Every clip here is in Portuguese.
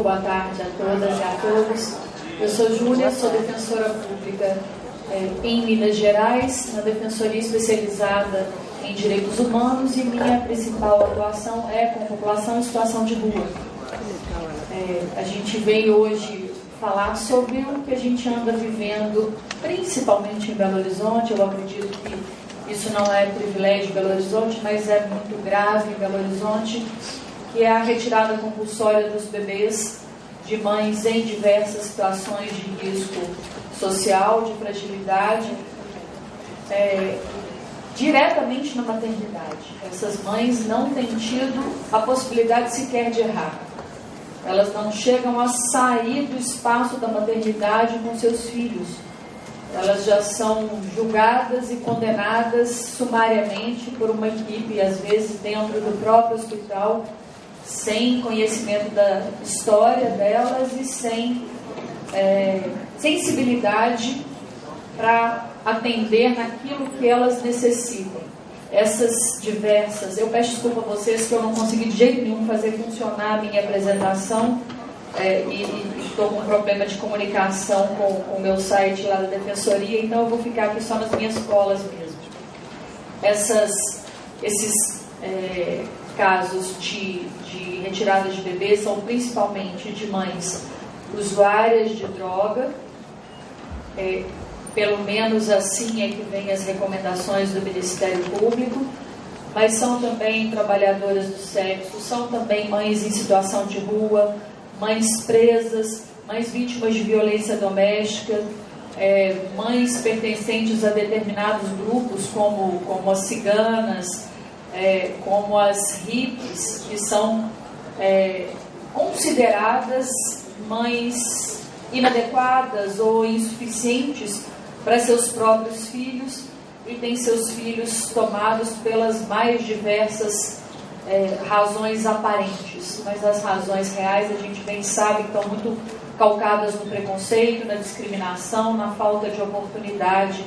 boa tarde a todas e a todos. Eu sou Júlia, sou defensora pública em Minas Gerais, na Defensoria Especializada em Direitos Humanos, e minha principal atuação é com a população em situação de rua. A gente veio hoje falar sobre o que a gente anda vivendo, principalmente em Belo Horizonte. Eu acredito que isso não é privilégio de Belo Horizonte, mas é muito grave em Belo Horizonte, que é a retirada compulsória dos bebês de mães em diversas situações de risco social, de fragilidade, diretamente na maternidade. Essas mães não têm tido a possibilidade sequer de errar. Elas não chegam a sair do espaço da maternidade com seus filhos. Elas já são julgadas e condenadas sumariamente por uma equipe, às vezes dentro do próprio hospital, sem conhecimento da história delas e sem sensibilidade para atender naquilo que elas necessitam. Essas diversas... Eu peço desculpa a vocês que eu não consegui de jeito nenhum fazer funcionar a minha apresentação e estou com um problema de comunicação com o meu site lá da Defensoria, então eu vou ficar aqui só nas minhas colas mesmo. Esses casos de retirada de bebês são principalmente de mães usuárias de droga, pelo menos assim é que vem as recomendações do Ministério Público, mas são também trabalhadoras do sexo, são também mães em situação de rua, mães presas, mães vítimas de violência doméstica, mães pertencentes a determinados grupos, como as ciganas, como as hippies, que são consideradas mães inadequadas ou insuficientes para seus próprios filhos e têm seus filhos tomados pelas mais diversas razões aparentes, mas as razões reais a gente bem sabe que estão muito calcadas no preconceito, na discriminação, na falta de oportunidade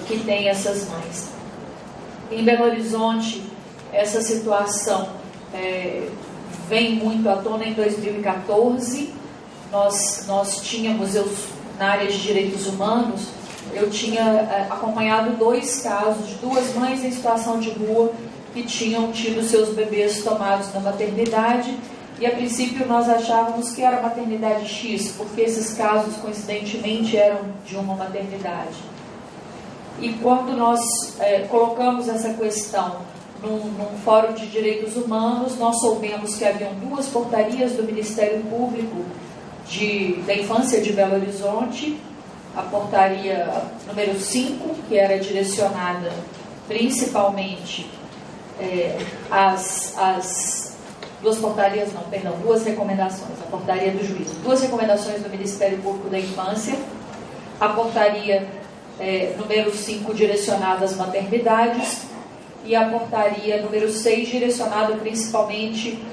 que tem essas mães. Em Belo Horizonte, essa situação vem muito à tona. Em 2014, nós tínhamos, na área de direitos humanos, eu tinha acompanhado 2 casos de 2 mães em situação de rua que tinham tido seus bebês tomados na maternidade, e a princípio nós achávamos que era maternidade X, porque esses casos coincidentemente eram de uma maternidade. E quando nós colocamos essa questão num fórum de direitos humanos, nós soubemos que haviam 2 portarias do Ministério Público da Infância de Belo Horizonte, a portaria número 5, que era direcionada principalmente duas recomendações, a portaria do juízo, 2 recomendações do Ministério Público da Infância, a portaria número 5 direcionada às maternidades e a portaria número 6 direcionada principalmente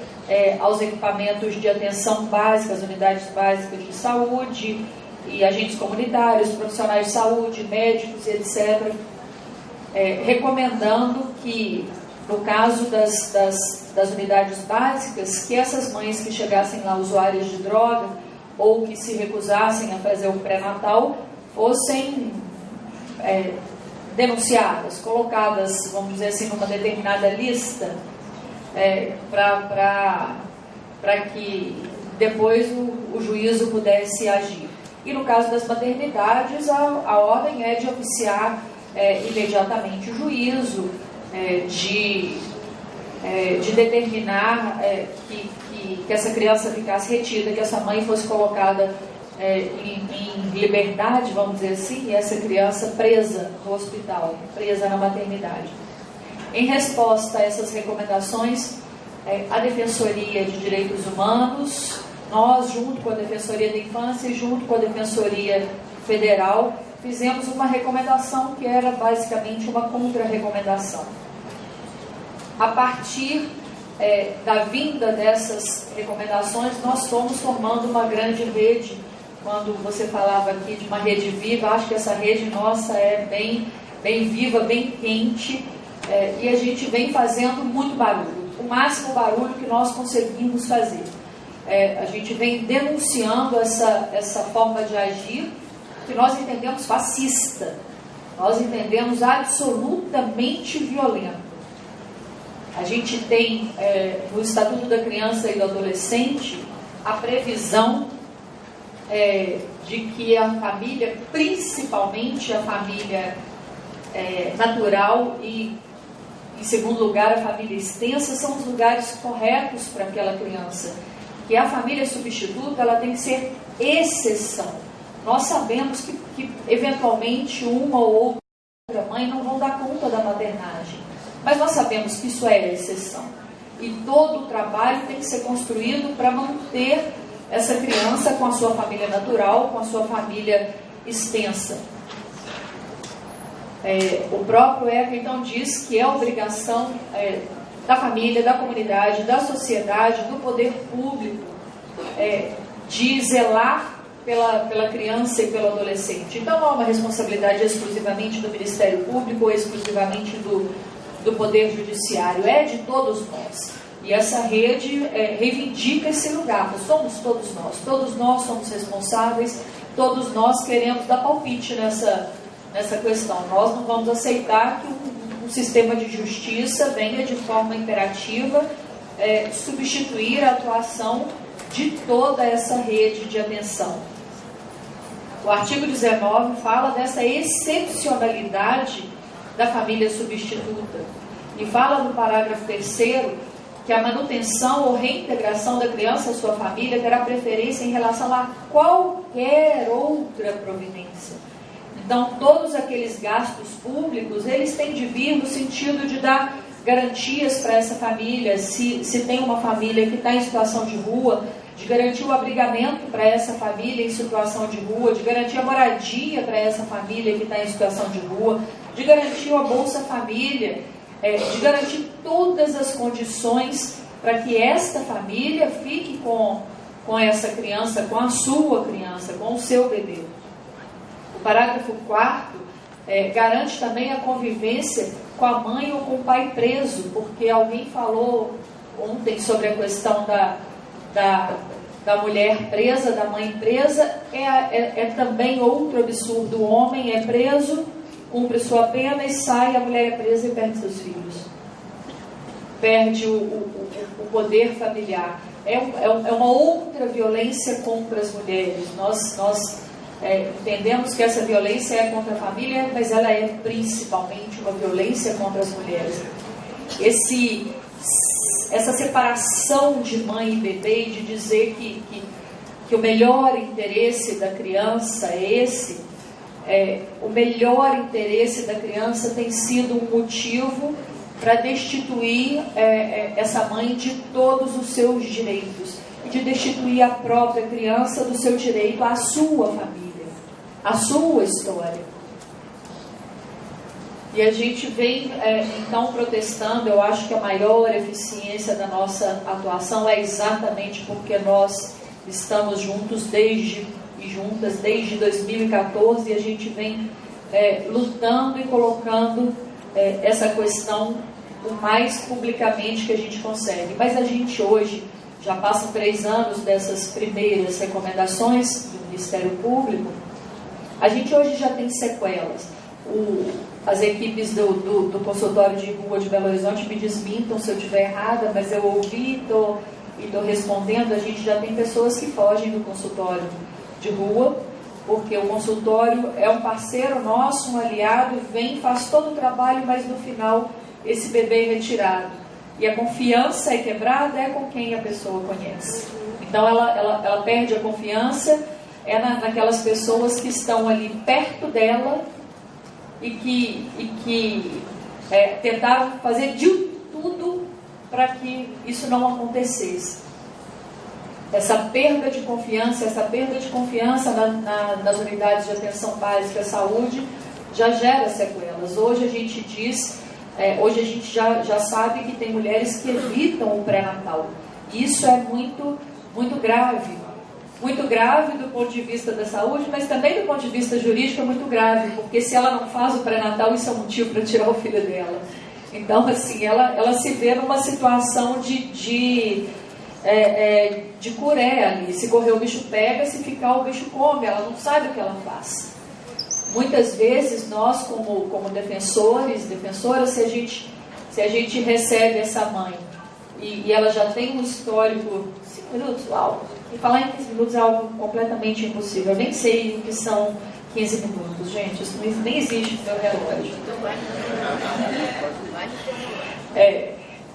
aos equipamentos de atenção básica, as unidades básicas de saúde e agentes comunitários, profissionais de saúde, médicos, etc., recomendando que, no caso das unidades básicas, que essas mães que chegassem lá usuárias de droga ou que se recusassem a fazer o pré-natal fossem denunciadas, colocadas, vamos dizer assim, numa determinada lista, para que depois o juízo pudesse agir. E no caso das maternidades, a ordem é de oficiar imediatamente o juízo, de determinar que essa criança ficasse retida, que essa mãe fosse colocada em liberdade, vamos dizer assim, e essa criança presa no hospital, presa na maternidade. Em resposta a essas recomendações, a Defensoria de Direitos Humanos, nós, junto com a Defensoria da Infância e junto com a Defensoria Federal, fizemos uma recomendação que era basicamente uma contra-recomendação. A partir da vinda dessas recomendações, nós fomos formando uma grande rede. Quando você falava aqui de uma rede viva, acho que essa rede nossa é bem viva, bem quente, e a gente vem fazendo muito barulho, o máximo barulho que nós conseguimos fazer. a gente vem denunciando essa forma de agir que nós entendemos fascista, nós entendemos absolutamente violento. A gente tem no Estatuto da Criança e do Adolescente a previsão de que a família, principalmente a família natural e, em segundo lugar, a família extensa, são os lugares corretos para aquela criança. Que a família substituta, ela tem que ser exceção. Nós sabemos que eventualmente uma ou outra mãe não vão dar conta da maternagem, mas nós sabemos que isso é exceção. E todo o trabalho tem que ser construído para manter essa criança com a sua família natural, com a sua família extensa. O próprio ECA, então, diz que é obrigação da família, da comunidade, da sociedade, do poder público, de zelar pela criança e pelo adolescente. Então, não é uma responsabilidade exclusivamente do Ministério Público ou exclusivamente do Poder Judiciário, é de todos nós. E essa rede reivindica esse lugar, somos todos nós somos responsáveis, todos nós queremos dar palpite nessa questão. Nós não vamos aceitar que um sistema de justiça venha de forma imperativa substituir a atuação de toda essa rede de atenção. O artigo 19 fala dessa excepcionalidade da família substituta e fala no parágrafo 3º que a manutenção ou reintegração da criança à sua família terá preferência em relação a qualquer outra providência. Então, todos aqueles gastos públicos, eles têm de vir no sentido de dar garantias para essa família, se tem uma família que está em situação de rua, de garantir o abrigamento para essa família em situação de rua, de garantir a moradia para essa família que está em situação de rua, de garantir a Bolsa Família, de garantir todas as condições para que esta família fique com essa criança, com a sua criança, com o seu bebê. O parágrafo 4º garante também a convivência com a mãe ou com o pai preso, porque alguém falou ontem sobre a questão da mulher presa, da mãe presa, é também outro absurdo. O homem é preso, cumpre sua pena e sai, a mulher é presa e perde seus filhos. Perde o poder familiar. É uma outra violência contra as mulheres. Nós entendemos que essa violência é contra a família, mas ela é principalmente uma violência contra as mulheres. Essa separação de mãe e bebê, de dizer que o melhor interesse da criança o melhor interesse da criança tem sido um motivo para destituir essa mãe de todos os seus direitos, e de destituir a própria criança do seu direito à sua família, à sua história. E a gente vem, então, protestando. Eu acho que a maior eficiência da nossa atuação é exatamente porque nós estamos juntos juntas desde 2014, e a gente vem lutando e colocando essa questão o mais publicamente que a gente consegue. Mas a gente hoje, já passam 3 anos dessas primeiras recomendações do Ministério Público, a gente hoje já tem sequelas. As equipes do consultório de rua de Belo Horizonte me desmintam se eu estiver errada, mas eu ouvi e estou respondendo. A gente já tem pessoas que fogem do consultório de rua, porque o consultório é um parceiro nosso, um aliado, vem, faz todo o trabalho, mas no final esse bebê é retirado. E a confiança é quebrada com quem a pessoa conhece. Então ela perde a confiança naquelas pessoas que estão ali perto dela e que tentaram fazer de tudo para que isso não acontecesse. Essa perda de confiança nas unidades de atenção básica à saúde já gera sequelas. Hoje a gente já sabe que tem mulheres que evitam o pré-natal. Isso é muito, muito grave. Muito grave do ponto de vista da saúde, mas também do ponto de vista jurídico é muito grave, porque se ela não faz o pré-natal, isso é um motivo para tirar o filho dela. Então, assim, ela se vê numa situação de de curé ali. Se correr o bicho pega, se ficar o bicho come, ela não sabe o que ela faz. Muitas vezes nós, como defensoras, se a gente recebe essa mãe e ela já tem um histórico, 5 minutos, uau, e falar em 15 minutos é algo completamente impossível. Eu nem sei o que são 15 minutos, gente, isso nem existe no meu relógio.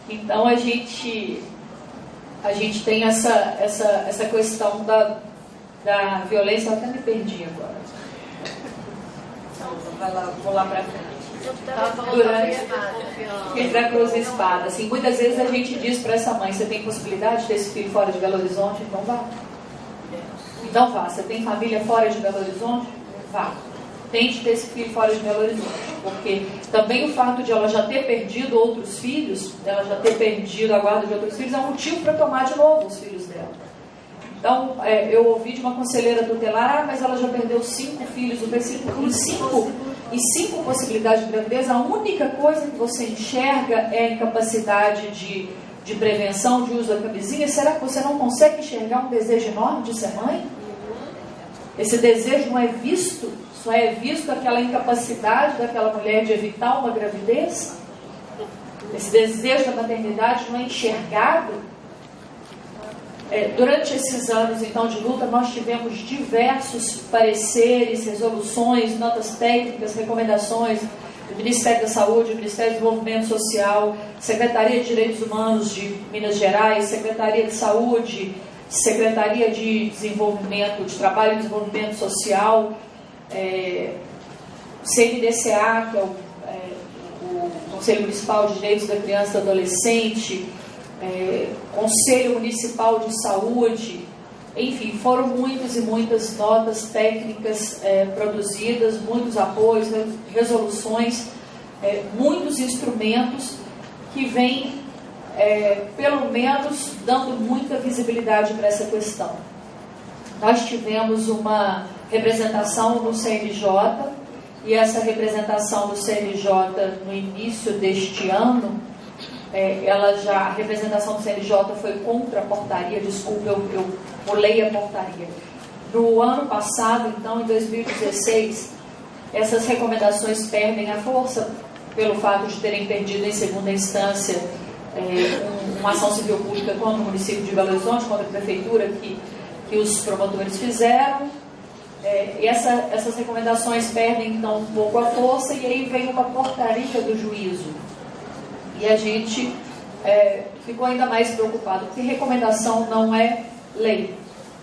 Então a gente tem essa questão da violência. Eu até me perdi agora. Vou lá para frente. Durante a cruz e espada, assim, muitas vezes a gente diz para essa mãe: você tem possibilidade de ter esse filho fora de Belo Horizonte? Então vá. Então vá. Você tem família fora de Belo Horizonte? Vá. Tente ter esse filho fora de Belo Horizonte, porque também o fato de ela já ter perdido outros filhos, ela já ter perdido a guarda de outros filhos, é um motivo para tomar de novo os filhos dela. Então, eu ouvi de uma conselheira tutelar: mas ela já perdeu 5 filhos. O versículo 5 possibilidades de gravidez, a única coisa que você enxerga é a incapacidade de prevenção, de uso da camisinha. Será que você não consegue enxergar um desejo enorme de ser mãe? Esse desejo não é visto? Só é visto aquela incapacidade daquela mulher de evitar uma gravidez? Esse desejo da maternidade não é enxergado? Durante esses anos, então, de luta, nós tivemos diversos pareceres, resoluções, notas técnicas, recomendações do Ministério da Saúde, do Ministério do Desenvolvimento Social, Secretaria de Direitos Humanos de Minas Gerais, Secretaria de Saúde, Secretaria de Desenvolvimento, de Trabalho e Desenvolvimento Social, CNDCA, que é o Conselho Municipal de Direitos da Criança e do Adolescente, Conselho Municipal de Saúde, enfim, foram muitas e muitas notas técnicas produzidas, muitos apoios, resoluções, muitos instrumentos que vêm, pelo menos, dando muita visibilidade para essa questão. Nós tivemos uma representação no CNJ, e essa representação do CNJ no início deste ano, a representação do CNJ foi contra a portaria, desculpa, eu pulei a portaria. No ano passado, então, em 2016, essas recomendações perdem a força pelo fato de terem perdido em segunda instância uma ação civil pública contra o município de Belo Horizonte, contra a prefeitura que os promotores fizeram. Essas recomendações perdem, então, um pouco a força, e aí vem uma portaria do juízo. E a gente ficou ainda mais preocupado, porque recomendação não é lei.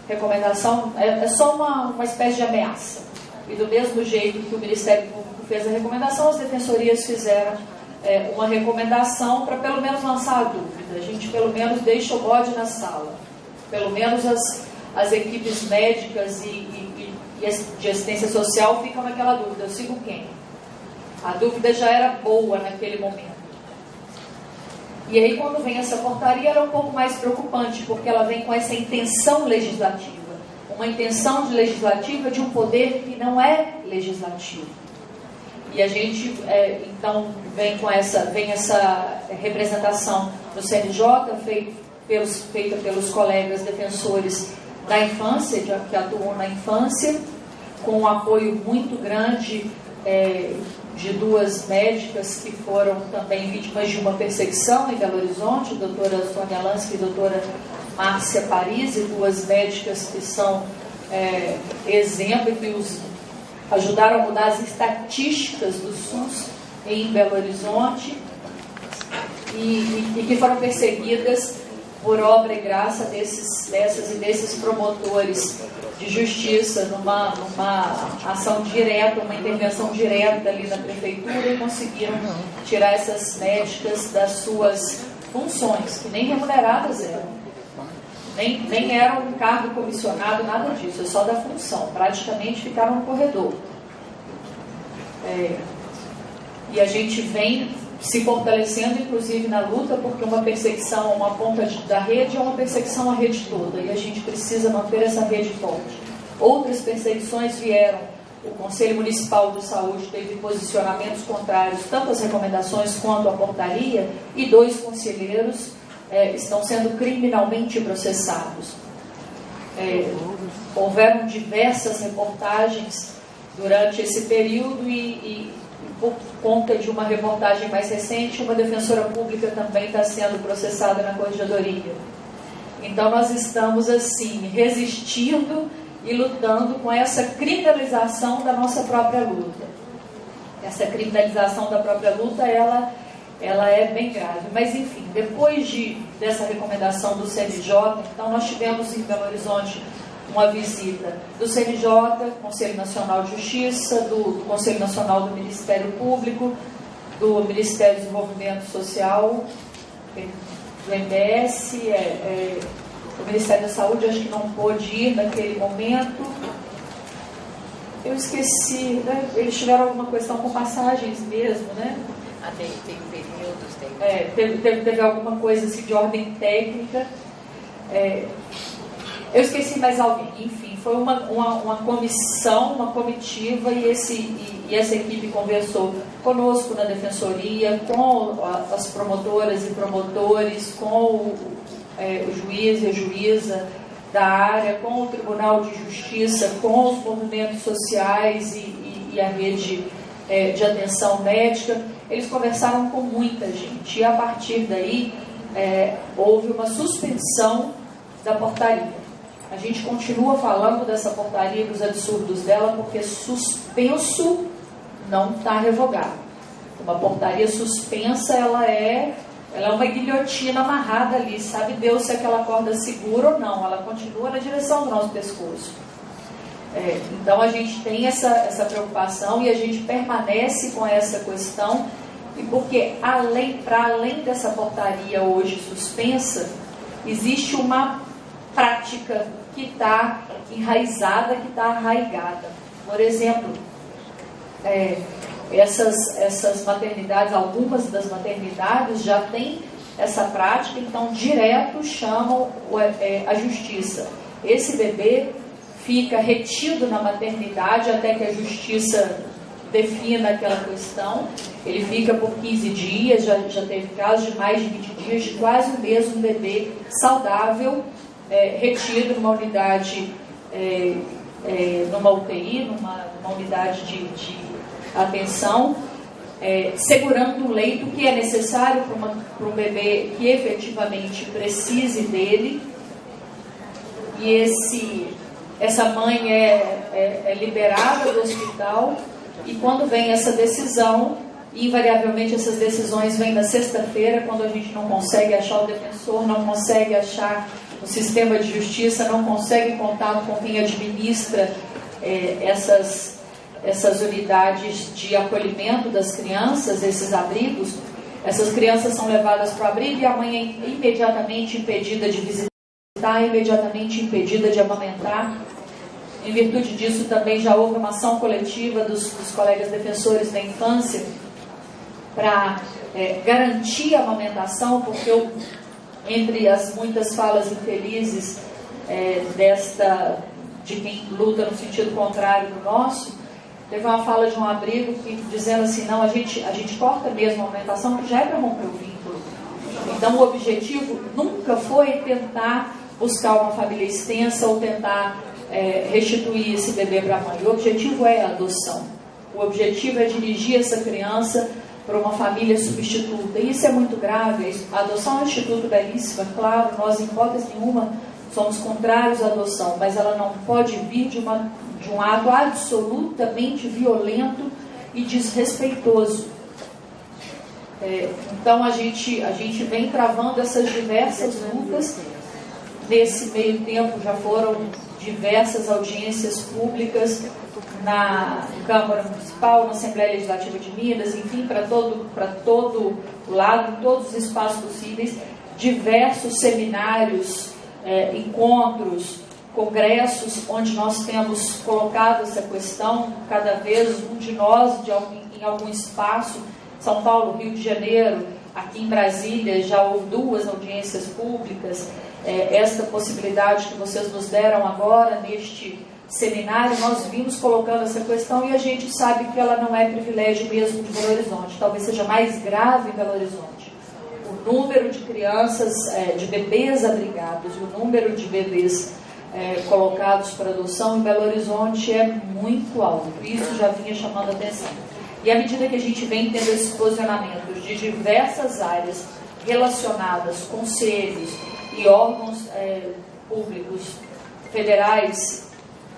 Recomendação é só uma espécie de ameaça. E do mesmo jeito que o Ministério Público fez a recomendação, as defensorias fizeram uma recomendação para pelo menos lançar a dúvida. A gente pelo menos deixa o bode na sala. Pelo menos as equipes médicas e de assistência social ficam naquela dúvida: eu sigo quem? A dúvida já era boa naquele momento. E aí, quando vem essa portaria, ela é um pouco mais preocupante, porque ela vem com essa intenção legislativa. Uma intenção legislativa de um poder que não é legislativo. E a gente, então, vem essa representação do CNJ, feita pelos colegas defensores da infância, que atuam na infância, com um apoio muito grande de 2 médicas que foram também vítimas de uma perseguição em Belo Horizonte, a doutora Sônia Lansky e a doutora Márcia Parisi, 2 médicas que são exemplo, que ajudaram a mudar as estatísticas do SUS em Belo Horizonte e que foram perseguidas por obra e graça dessas e desses promotores de justiça, numa ação direta, uma intervenção direta ali na prefeitura, e conseguiram tirar essas médicas das suas funções, que nem remuneradas eram. Nem eram um cargo comissionado, nada disso, é só da função. Praticamente ficaram no corredor. E a gente vem se fortalecendo, inclusive, na luta, porque uma perseguição a uma ponta da rede é uma perseguição à rede toda, e a gente precisa manter essa rede forte. Outras perseguições vieram. O Conselho Municipal de Saúde teve posicionamentos contrários, tanto às recomendações quanto à portaria, e 2 conselheiros estão sendo criminalmente processados. Houveram diversas reportagens durante esse período e por conta de uma reportagem mais recente, uma defensora pública também está sendo processada na Corregedoria. Então nós estamos assim, resistindo e lutando com essa criminalização da nossa própria luta. Essa criminalização da própria luta, ela é bem grave. Mas enfim, depois dessa recomendação do CNJ, então nós tivemos em Belo Horizonte uma visita do CNJ, Conselho Nacional de Justiça, do Conselho Nacional do Ministério Público, do Ministério do Desenvolvimento Social, do MDS, o Ministério da Saúde, acho que não pôde ir naquele momento. Eu esqueci, né? Eles tiveram alguma questão com passagens mesmo, né? Tem períodos, tem. Teve alguma coisa assim de ordem técnica. Eu esqueci mais alguém. Enfim, foi uma comissão, uma comitiva, e essa equipe conversou conosco na Defensoria, com as promotoras e promotores, com o juiz e a juíza da área, com o Tribunal de Justiça, com os movimentos sociais e a rede de atenção médica. Eles conversaram com muita gente e a partir daí houve uma suspensão da portaria. A gente continua falando dessa portaria, dos absurdos dela, porque suspenso não está revogado. Uma portaria suspensa, ela é uma guilhotina amarrada ali, sabe Deus se aquela corda segura ou não, ela continua na direção do nosso pescoço. Então a gente tem essa preocupação e a gente permanece com essa questão, e porque para além dessa portaria hoje suspensa, existe uma prática que está enraizada, que está arraigada. Por exemplo, essas maternidades, algumas das maternidades já têm essa prática, então direto chamam a justiça. Esse bebê fica retido na maternidade até que a justiça defina aquela questão. Ele fica por 15 dias, já teve casos de mais de 20 dias, de quase um mês, um bebê saudável, retido numa unidade, numa UTI, numa unidade de atenção, segurando um leito que é necessário para um bebê que efetivamente precise dele. E essa mãe é liberada do hospital, e quando vem essa decisão, invariavelmente essas decisões vêm na sexta-feira, quando a gente não consegue achar o defensor, não consegue achar o sistema de justiça, não consegue contato com quem administra essas unidades de acolhimento das crianças, esses abrigos. Essas crianças são levadas para o abrigo e a mãe é imediatamente impedida de visitar, imediatamente impedida de amamentar. Em virtude disso, também já houve uma ação coletiva dos colegas defensores da infância para garantir a amamentação, porque entre as muitas falas infelizes de quem luta no sentido contrário do nosso, teve uma fala de um abrigo dizendo assim, não, a gente corta mesmo a amamentação, que já é para romper o vínculo. Então o objetivo nunca foi tentar buscar uma família extensa ou tentar restituir esse bebê para a mãe. O objetivo é a adoção. O objetivo é dirigir essa criança para uma família substituta. E isso é muito grave. A adoção é um instituto belíssimo, é claro, nós em hipótese nenhuma somos contrários à adoção, mas ela não pode vir de um ato absolutamente violento e desrespeitoso. Então a gente vem travando essas diversas lutas. Nesse meio tempo já foram diversas audiências públicas na Câmara Municipal, na Assembleia Legislativa de Minas, enfim, para todo o lado, em todos os espaços possíveis, diversos seminários, encontros, congressos, onde nós temos colocado essa questão, cada vez um de nós, em algum espaço, São Paulo, Rio de Janeiro, aqui em Brasília, já houve 2 audiências públicas. Esta possibilidade que vocês nos deram agora, neste seminário, nós vimos colocando essa questão e a gente sabe que ela não é privilégio mesmo de Belo Horizonte, talvez seja mais grave em Belo Horizonte. o número de crianças, de bebês abrigados, o número de bebês colocados para adoção em Belo Horizonte é muito alto. Isso já vinha chamando a atenção. E à medida que a gente vem tendo esses posicionamentos de diversas áreas relacionadas, conselhos e órgãos públicos, federais,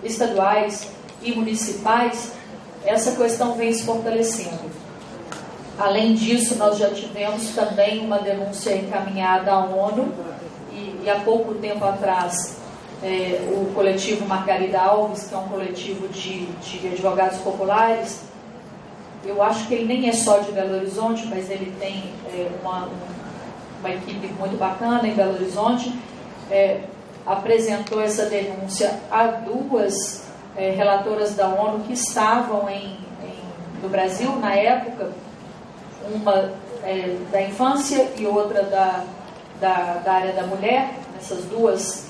estaduais e municipais, essa questão vem se fortalecendo. Além disso, nós já tivemos também uma denúncia encaminhada à ONU e há pouco tempo atrás o coletivo Margarida Alves, que é um coletivo de advogados populares, eu acho que ele nem é só de Belo Horizonte, mas ele tem uma equipe muito bacana em Belo Horizonte, apresentou essa denúncia a duas relatoras da ONU que estavam no Brasil na época, uma da infância e outra da área da mulher. Essas duas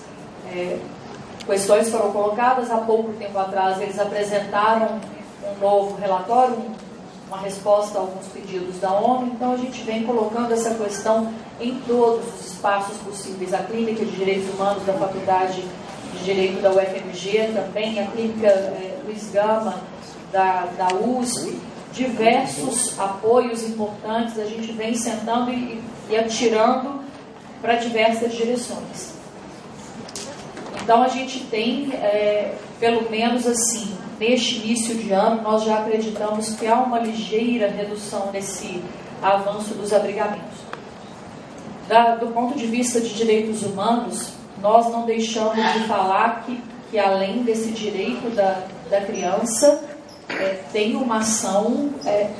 questões foram colocadas. Há pouco tempo atrás eles apresentaram um novo relatório, uma resposta a alguns pedidos da ONU. Então a gente vem colocando essa questão em todos os espaços possíveis. A Clínica de Direitos Humanos da Faculdade de Direito da UFMG, também a Clínica Luiz Gama da USP, diversos apoios importantes, a gente vem sentando e atirando para diversas direções. Então a gente tem, pelo menos assim, neste início de ano, nós já acreditamos que há uma ligeira redução nesse avanço dos abrigamentos. Do ponto de vista de direitos humanos, nós não deixamos de falar que além desse direito da criança, tem uma ação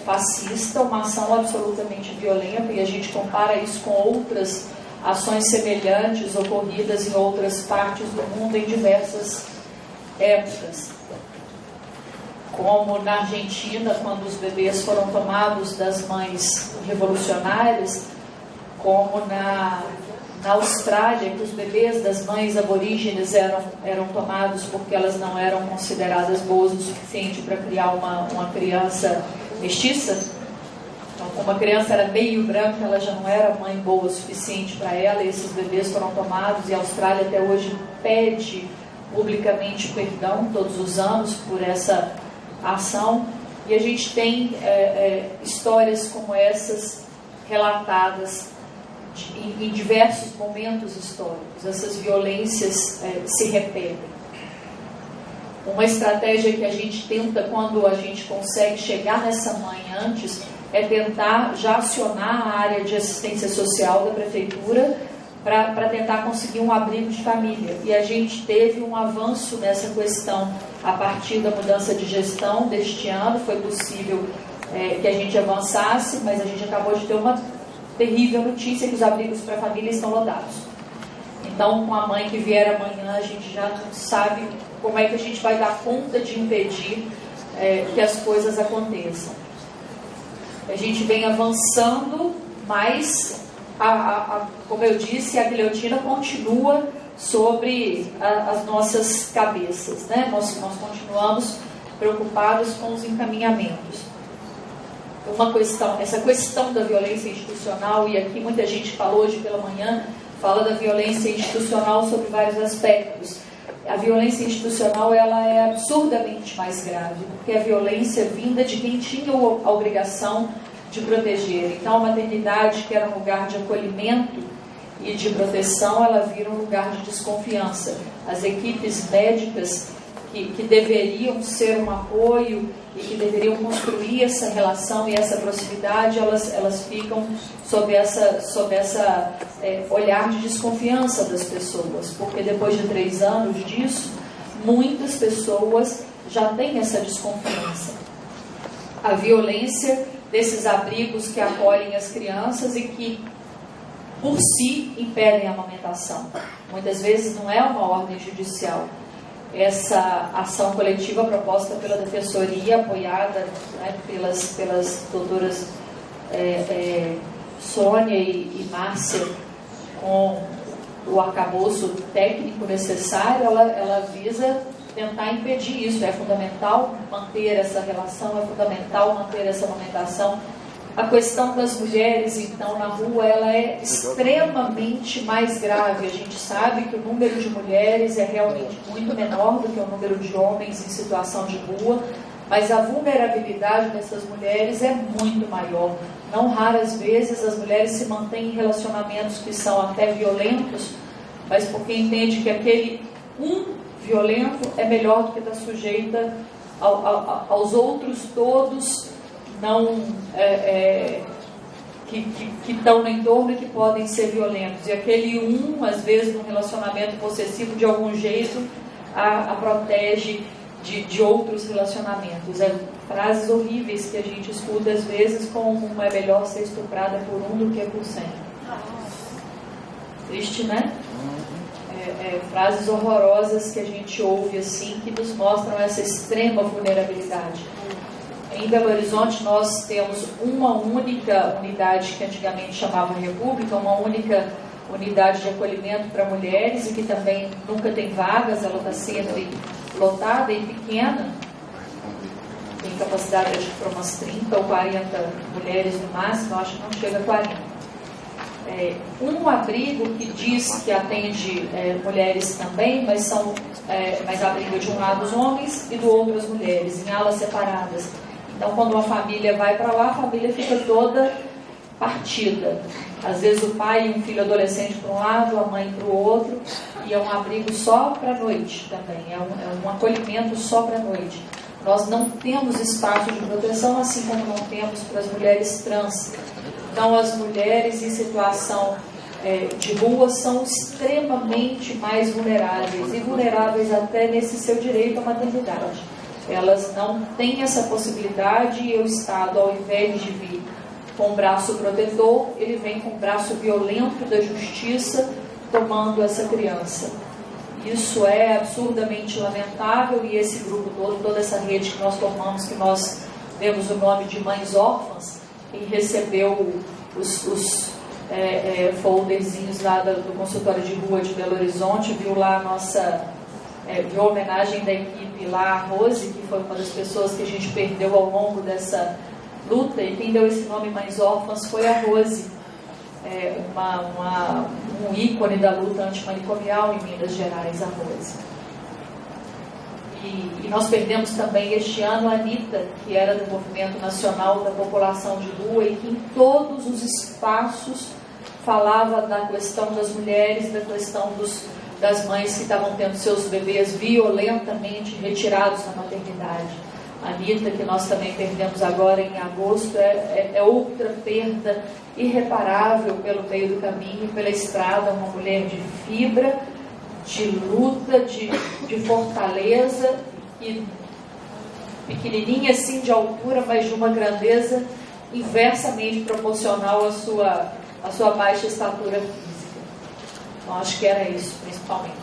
fascista, uma ação absolutamente violenta, e a gente compara isso com outras ações semelhantes ocorridas em outras partes do mundo em diversas épocas. Como na Argentina, quando os bebês foram tomados das mães revolucionárias, como na Austrália, que os bebês das mães aborígenes eram tomados porque elas não eram consideradas boas o suficiente para criar uma criança mestiça. Então, como a criança era meio branca, ela já não era mãe boa o suficiente para ela, e esses bebês foram tomados, e a Austrália até hoje pede publicamente perdão todos os anos por essa ação. E a gente tem histórias como essas relatadas em diversos momentos históricos. Essas violências se repetem. Uma estratégia que a gente tenta, quando a gente consegue chegar nessa mãe antes, é tentar já acionar a área de assistência social da prefeitura para tentar conseguir um abrigo de família. E a gente teve um avanço nessa questão a partir da mudança de gestão deste ano. Foi possível que a gente avançasse, mas a gente acabou de ter uma terrível notícia, que os abrigos para a família estão lotados. Então, com a mãe que vier amanhã, a gente já não sabe como é que a gente vai dar conta de impedir que as coisas aconteçam. A gente vem avançando, mas, como eu disse, a guilhotina continua sobre as nossas cabeças, né? Nós continuamos preocupados com os encaminhamentos. Essa questão da violência institucional, e aqui muita gente falou hoje pela manhã, fala da violência institucional sobre vários aspectos. A violência institucional, ela é absurdamente mais grave, porque é a violência vinda de quem tinha a obrigação de proteger. Então, a maternidade, que era um lugar de acolhimento e de proteção, ela vira um lugar de desconfiança. As equipes médicas que deveriam ser um apoio e que deveriam construir essa relação e essa proximidade, elas ficam sob essa olhar de desconfiança das pessoas, porque depois de 3 anos disso, muitas pessoas já têm essa desconfiança. A violência desses abrigos que acolhem as crianças e que, por si, impedem a amamentação. Muitas vezes não é uma ordem judicial. Essa ação coletiva proposta pela Defensoria, apoiada, né, pelas doutoras Sônia e Márcia, com o arcabouço técnico necessário, ela visa tentar impedir isso. É fundamental manter essa relação, é fundamental manter essa amamentação A questão das mulheres, então, na rua, ela é extremamente mais grave. A gente sabe que o número de mulheres é realmente muito menor do que o número de homens em situação de rua, mas a vulnerabilidade dessas mulheres é muito maior. Não raras vezes as mulheres se mantêm em relacionamentos que são até violentos, mas porque entende que aquele violento é melhor do que estar sujeita aos outros todos não que estão no entorno e que podem ser violentos. E aquele às vezes, num relacionamento possessivo, de algum jeito, a protege de outros relacionamentos. Frases horríveis que a gente escuta às vezes, como é melhor ser estuprada por do que por 100. Triste, né? Frases horrorosas que a gente ouve assim, que nos mostram essa extrema vulnerabilidade. Em Belo Horizonte nós temos uma única unidade que antigamente chamava República, uma única unidade de acolhimento para mulheres e que também nunca tem vagas, ela está sempre lotada e pequena, tem capacidade acho que para umas 30 ou 40 mulheres no máximo, acho que não chega a 40. Um abrigo que diz que atende mulheres também, mas abriga de um lado os homens e do outro as mulheres, em alas separadas. Então, quando uma família vai para lá, a família fica toda partida. Às vezes o pai e um filho adolescente para um lado, a mãe para o outro, e é um abrigo só para a noite também, é um acolhimento só para a noite. Nós não temos espaço de proteção, assim como não temos para as mulheres trans. Então, as mulheres em situação de rua são extremamente mais vulneráveis, e vulneráveis até nesse seu direito à maternidade. Elas não têm essa possibilidade e o Estado, ao invés de vir com o braço protetor, ele vem com o braço violento da justiça tomando essa criança. Isso é absurdamente lamentável e esse grupo todo, toda essa rede que nós formamos, que nós demos o nome de Mães Órfãs, quem recebeu os folderzinhos lá do consultório de rua de Belo Horizonte, viu lá a nossa... viu a homenagem da equipe lá, a Rose, que foi uma das pessoas que a gente perdeu ao longo dessa luta, e quem deu esse nome Mães Órfãs foi a Rose, um ícone da luta antimanicomial em Minas Gerais, a Rose. E nós perdemos também este ano a Anitta, que era do Movimento Nacional da População de Rua, e que em todos os espaços falava da questão das mulheres, da questão das mães que estavam tendo seus bebês violentamente retirados da maternidade. A Anitta, que nós também perdemos agora em agosto, é outra perda irreparável pelo meio do caminho, pela estrada, uma mulher de fibra, de luta, de fortaleza, e pequenininha assim de altura, mas de uma grandeza inversamente proporcional à sua baixa estatura física. Então, acho que era isso, principalmente.